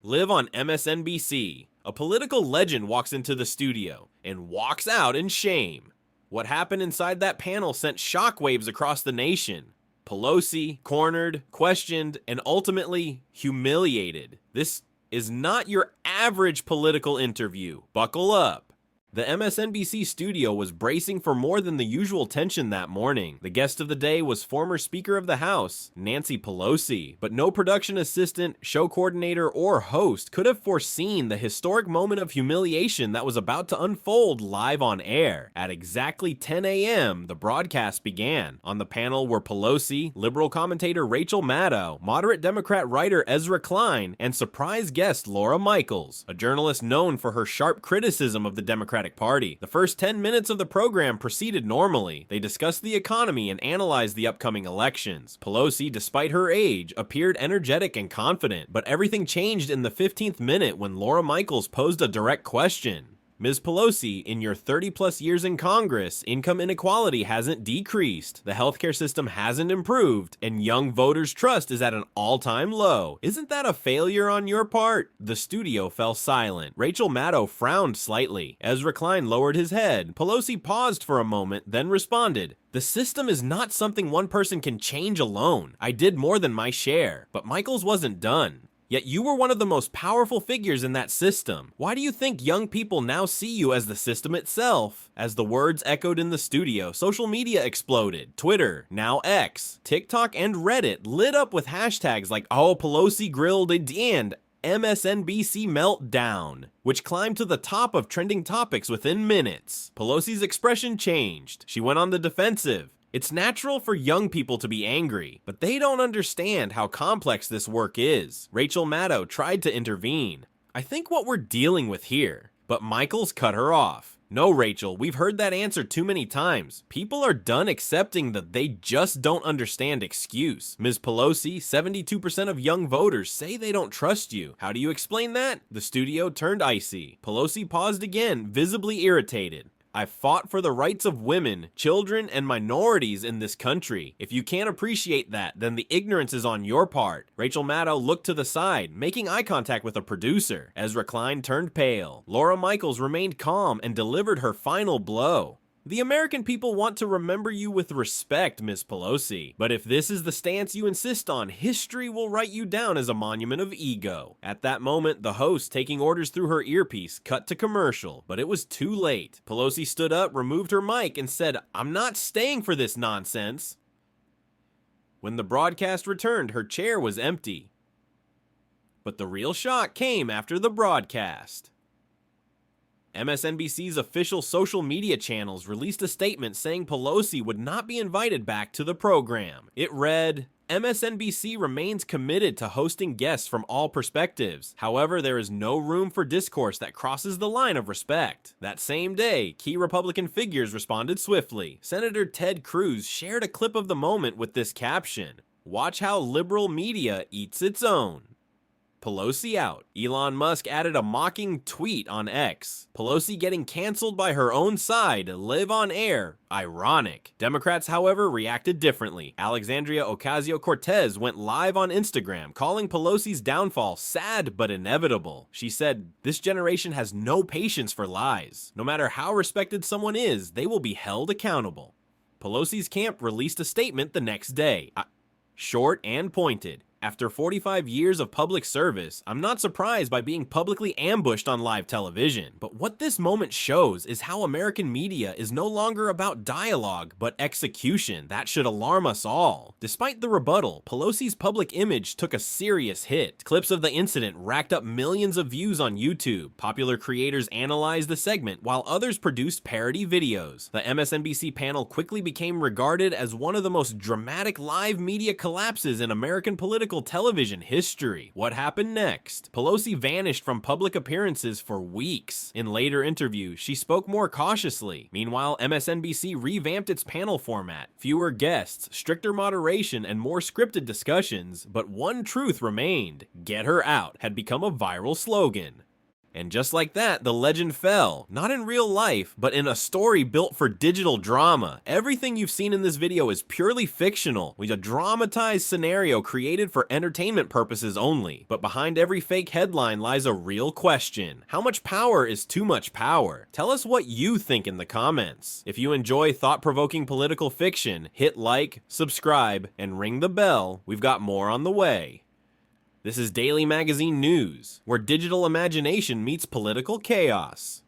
Live on MSNBC. A political legend walks into the studio and walks out in shame. What happened inside that panel sent shockwaves across the nation. Pelosi cornered, questioned, and ultimately humiliated. This is not your average political interview. Buckle up. The MSNBC studio was bracing for more than the usual tension that morning. The guest of the day was former Speaker of the House, Nancy Pelosi, but no production assistant, show coordinator, or host could have foreseen the historic moment of humiliation that was about to unfold live on air. At exactly 10 a.m., the broadcast began. On the panel were Pelosi, liberal commentator Rachel Maddow, moderate Democrat writer Ezra Klein, and surprise guest Laura Michaels, a journalist known for her sharp criticism of the Democratic Party. The first 10 minutes of the program proceeded normally. They discussed the economy and analyzed the upcoming elections. Pelosi, despite her age, appeared energetic and confident, but everything changed in the 15th minute when Laura Michaels posed a direct question. Ms. Pelosi, in your 30-plus years in Congress, income inequality hasn't decreased, the healthcare system hasn't improved, and young voters' trust is at an all-time low. Isn't that a failure on your part? The studio fell silent. Rachel Maddow frowned slightly. Ezra Klein lowered his head. Pelosi paused for a moment, then responded, "The system is not something one person can change alone. I did more than my share." But Michaels wasn't done. Yet you were one of the most powerful figures in that system. Why do you think young people now see you as the system itself? As the words echoed in the studio, social media exploded. Twitter, now X, TikTok, and Reddit lit up with hashtags like "Oh, Pelosi grilled" and MSNBC meltdown, which climbed to the top of trending topics within minutes. Pelosi's expression changed. She went on the defensive. It's natural for young people to be angry, but they don't understand how complex this work is. Rachel Maddow tried to intervene. "I think what we're dealing with here," but Michaels cut her off. "No, Rachel, we've heard that answer too many times. People are done accepting that they just don't understand excuse. Ms. Pelosi, 72% of young voters say they don't trust you. How do you explain that?" The studio turned icy. Pelosi paused again, visibly irritated. "I've fought for the rights of women, children, and minorities in this country. If you can't appreciate that, then the ignorance is on your part." Rachel Maddow looked to the side, making eye contact with a producer. Ezra Klein turned pale. Laura Michaels remained calm and delivered her final blow. "The American people want to remember you with respect, Ms. Pelosi. But if this is the stance you insist on, history will write you down as a monument of ego." At that moment, the host, taking orders through her earpiece, cut to commercial, but it was too late. Pelosi stood up, removed her mic, and said, "I'm not staying for this nonsense." When the broadcast returned, her chair was empty. But the real shock came after the broadcast. MSNBC's official social media channels released a statement saying Pelosi would not be invited back to the program. It read, "MSNBC remains committed to hosting guests from all perspectives. However, there is no room for discourse that crosses the line of respect." That same day, key Republican figures responded swiftly. Senator Ted Cruz shared a clip of the moment with this caption, "Watch how liberal media eats its own." Pelosi out. Elon Musk added a mocking tweet on X. Pelosi getting canceled by her own side, live on air. Ironic. Democrats, however, reacted differently. Alexandria Ocasio-Cortez went live on Instagram, calling Pelosi's downfall sad but inevitable. She said, "This generation has no patience for lies. No matter how respected someone is, they will be held accountable." Pelosi's camp released a statement the next day. Short and pointed. "After 45 years of public service, I'm not surprised by being publicly ambushed on live television. But what this moment shows is how American media is no longer about dialogue, but execution. That should alarm us all." Despite the rebuttal, Pelosi's public image took a serious hit. Clips of the incident racked up millions of views on YouTube. Popular creators analyzed the segment, while others produced parody videos. The MSNBC panel quickly became regarded as one of the most dramatic live media collapses in American political television history. What happened next? Pelosi vanished from public appearances for weeks. In later interviews, she spoke more cautiously. Meanwhile, MSNBC revamped its panel format. Fewer guests, stricter moderation, and more scripted discussions. But one truth remained. "Get her out" had become a viral slogan. And just like that, the legend fell. Not in real life, but in a story built for digital drama. Everything you've seen in this video is purely fictional, with a dramatized scenario created for entertainment purposes only. But behind every fake headline lies a real question. How much power is too much power? Tell us what you think in the comments. If you enjoy thought-provoking political fiction, hit like, subscribe, and ring the bell. We've got more on the way. This is Daily Magazine News, where digital imagination meets political chaos.